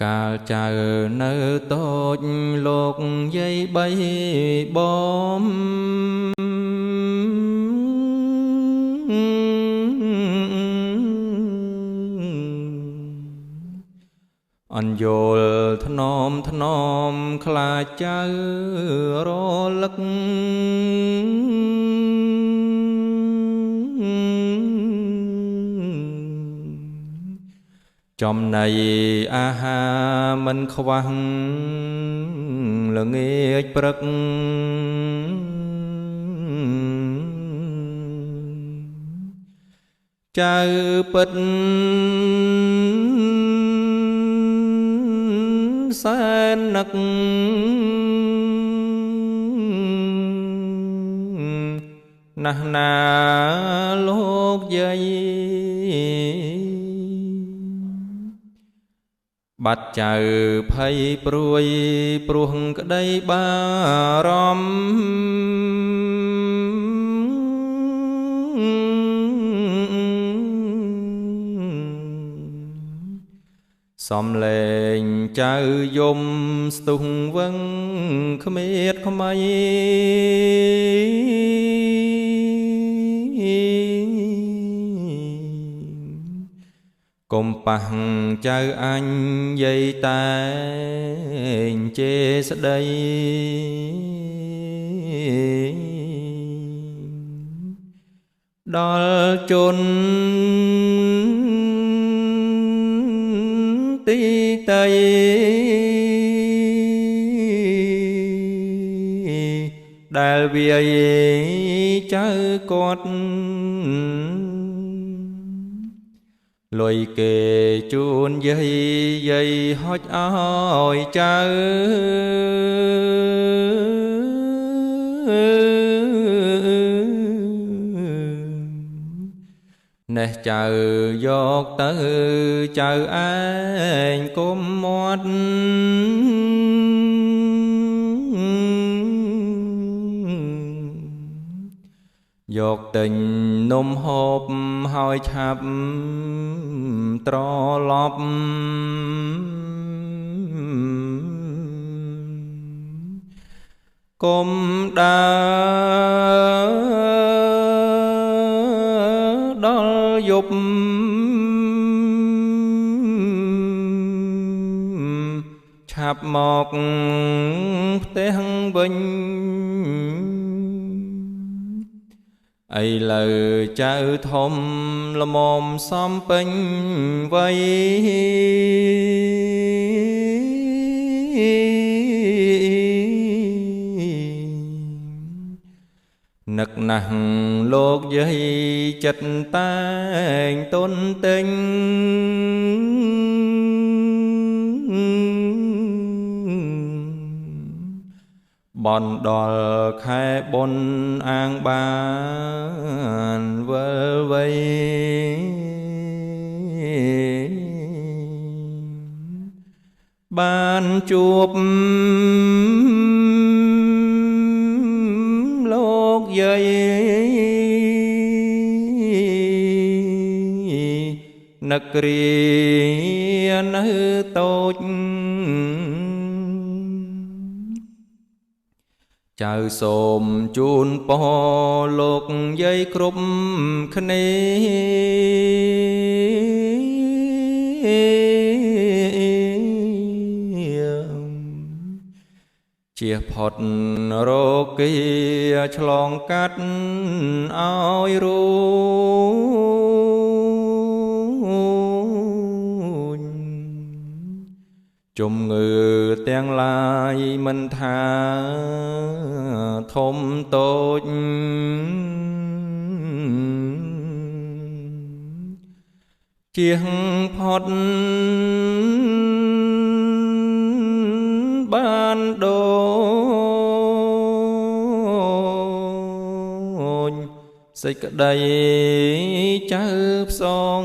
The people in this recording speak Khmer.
កាលចៅនៅតូចលោកយាយបីបំអញ្យល់ធ្នមធ្នមខ្លាចចៅរលឹកចំណីអាហារមិនខ្វះល្ងាចព្រឹកចៅពិតសែននឹកណាស់ណាលោកយាយបាត់ចៅភ័យព្រួយព្រោះក្តីបារម្ភសំលេងចៅយំស្ទុះវឹងគ្មៀតខ្មៃកុំប៉ះចៅអញយាយតែងជេរស្ដីដល់ជន់ទីតៃដែលវាយចៅគាត់លុយគេជូនយាយហុចឲ្យចៅនេះចៅយកទៅចៅឯងគុំមាត់យកទិញនំហូបហើយឆាប់ត្រឡប់កុំដើរដល់យប់ឆាប់មកផ្ទះវិញឥឡូវចៅធំល្មមសំពេញវ័យនឹកណាស់លោកយាយចិត្តតែងទុនទិញបនដល់ខែបុណ្យអាងបានវិលវ័យបានជួបលោកយាយនឹករីនៅតូចចៅសូមជូនពរលោកយាយគ្រប់គ្នាជៀសផុតរោគាឆ្លងកាត់ឲ្យរួចជំងឺទាំងឡាយមិនថាធំតូចជៀសផុតបានដូចសេចក្តីចៅផ្សង